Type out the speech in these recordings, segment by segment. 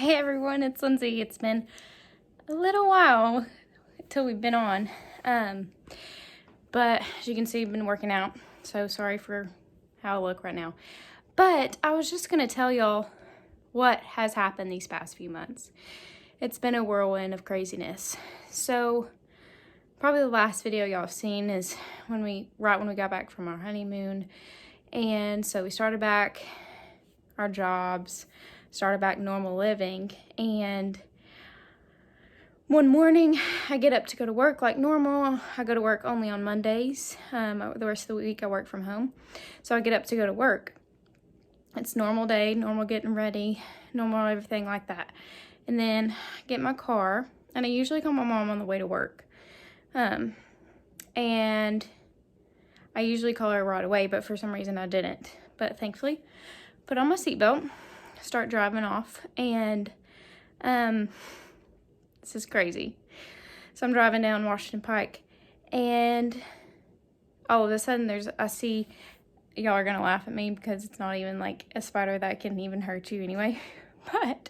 Hey everyone, it's Lindsay. It's been a little while until we've been on. But as you can see, I've been working out. So sorry for how I look right now. But I was just going to tell y'all what has happened these past few months. It's been a whirlwind of craziness. So probably the last video y'all have seen is right when we got back from our honeymoon. And so we started back our jobs, started back normal living, and one morning I get up to go to work like normal. I go to work only on Mondays. The rest of the week I work from home. So I get up to go to work. It's normal day, normal getting ready, normal everything like that. And then I get in my car, and I usually call my mom on the way to work. And I usually call her right away, but for some reason I didn't. But thankfully, put on my seatbelt, start driving off, and this is crazy. So I'm driving down Washington Pike, and all of a sudden I see, y'all are gonna laugh at me because it's not even like a spider that can even hurt you anyway, but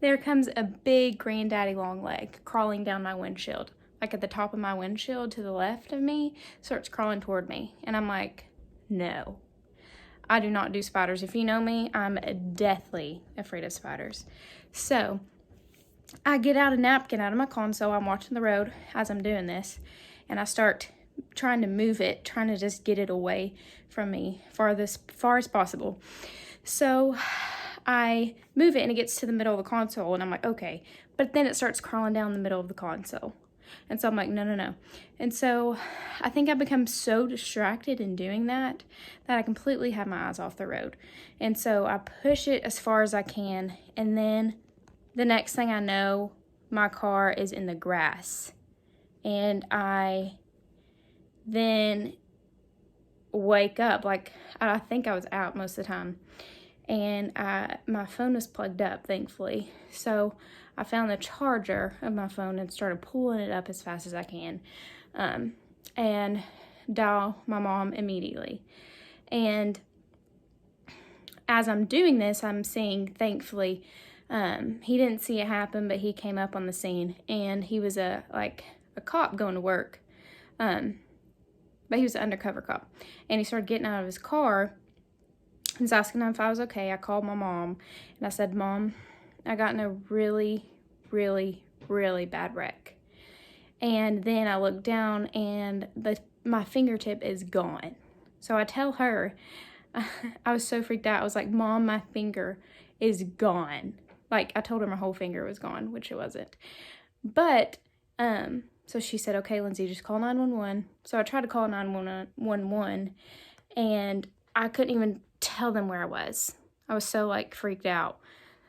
there comes a big granddaddy long leg crawling down my windshield, like at the top of my windshield to the left of me, starts crawling toward me, and I'm like, no. I do not do spiders. If you know me, I'm deathly afraid of spiders. So I get out a napkin out of my console. I'm watching the road as I'm doing this, and I start trying to move it, trying to just get it away from me far as possible. So I move it, and it gets to the middle of the console, and I'm like, okay. But then it starts crawling down the middle of the console. And so I'm like, no. And so I think I become so distracted in doing that I completely have my eyes off the road. And so I push it as far as I can. And then the next thing I know, my car is in the grass. And I then wake up, like I think I was out most of the time. And my phone was plugged up, thankfully. So I found the charger of my phone and started pulling it up as fast as I can, and dial my mom immediately. And as I'm doing this, I'm seeing, thankfully, he didn't see it happen, but he came up on the scene, and he was a cop going to work, but he was an undercover cop, and he started getting out of his car. He was asking if I was okay. I called my mom, and I said, Mom, I got in a really, really, really bad wreck. And then I looked down, and my fingertip is gone. So I tell her, I was so freaked out. I was like, Mom, my finger is gone. Like, I told her my whole finger was gone, which it wasn't. But, so she said, okay, Lindsay, just call 911. So I tried to call 911, and I couldn't even tell them where I was. I was so freaked out,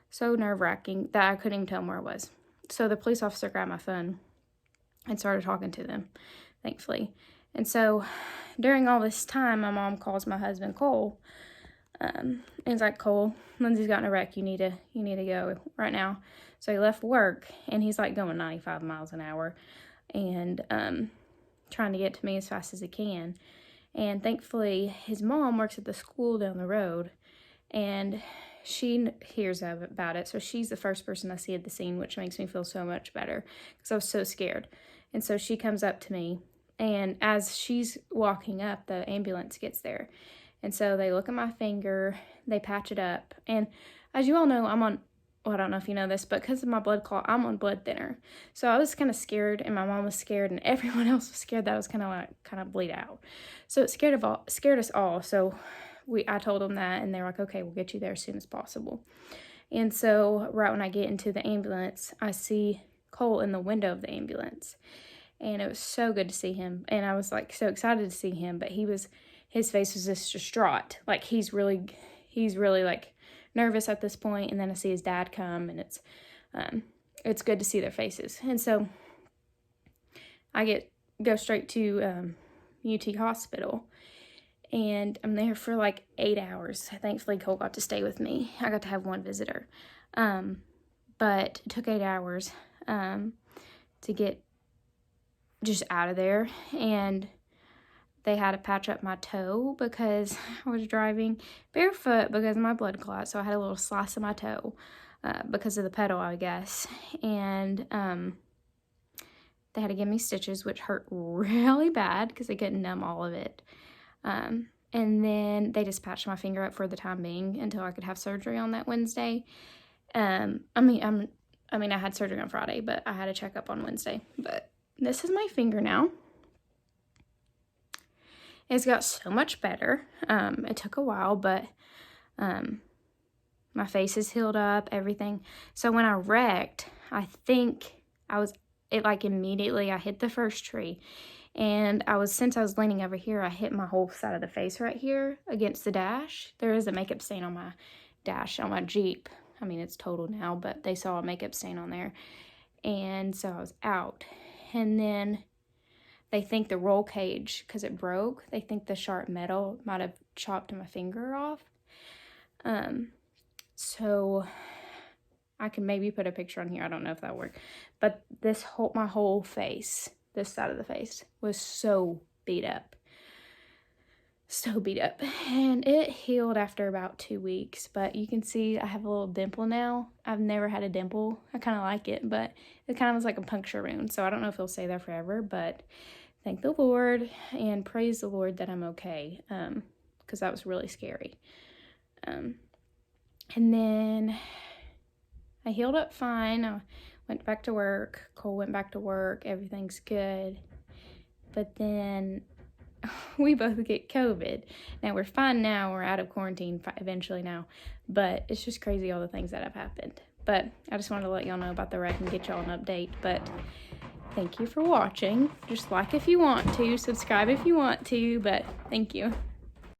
so nerve-wracking that I couldn't even tell them where I was. So the police officer grabbed my phone and started talking to them, thankfully. And so during all this time, my mom calls my husband Cole, and he's like, Cole, Lindsay's got in a wreck. You need to go right now. So he left work, and he's like going 95 miles an hour, and trying to get to me as fast as he can. And thankfully, his mom works at the school down the road, and she hears about it. So she's the first person I see at the scene, which makes me feel so much better because I was so scared. And so she comes up to me, and as she's walking up, the ambulance gets there. And so they look at my finger, they patch it up. And as you all know, I don't know if you know this, but because of my blood clot, I'm on blood thinner. So I was kind of scared, and my mom was scared, and everyone else was scared that I was kind of bleed out. So it scared us all. So I told them that, and they were like, okay, we'll get you there as soon as possible. And so right when I get into the ambulance, I see Cole in the window of the ambulance, and it was so good to see him. And I was so excited to see him, but his face was just distraught. He's really nervous at this point. And then I see his dad come, and it's good to see their faces. And so I go straight to UT Hospital, and I'm there for 8 hours. Thankfully, Cole got to stay with me. I got to have one visitor, but it took 8 hours to get just out of there. And they had to patch up my toe because I was driving barefoot because of my blood clot. So I had a little slice of my toe because of the pedal, I guess. And they had to give me stitches, which hurt really bad because they couldn't numb all of it. And then they just patched my finger up for the time being until I could have surgery on that Wednesday. I mean, I had surgery on Friday, but I had a checkup on Wednesday. But this is my finger now. It's got so much better. It took a while, but my face is healed up, everything. So when I wrecked, I think immediately I hit the first tree. And since I was leaning over here, I hit my whole side of the face right here against the dash. There is a makeup stain on my dash on my Jeep. I mean, it's total now, but they saw a makeup stain on there. And so I was out. And then they think the roll cage, because it broke, they think the sharp metal might have chopped my finger off. So I can maybe put a picture on here. I don't know if that'll work. But my whole face, this side of the face, was so beat up. So beat up. And it healed after about 2 weeks. But you can see I have a little dimple now. I've never had a dimple. I kind of like it. But it kind of was like a puncture wound. So I don't know if it'll stay there forever. But thank the Lord and praise the Lord that I'm okay. Because that was really scary. And then I healed up fine. I went back to work. Cole went back to work. Everything's good. But then we both get COVID. Now we're fine now. We're out of quarantine eventually now. But it's just crazy all the things that have happened. But I just wanted to let y'all know about the wreck and get y'all an update. But thank you for watching. Just like if you want to. Subscribe if you want to. But thank you.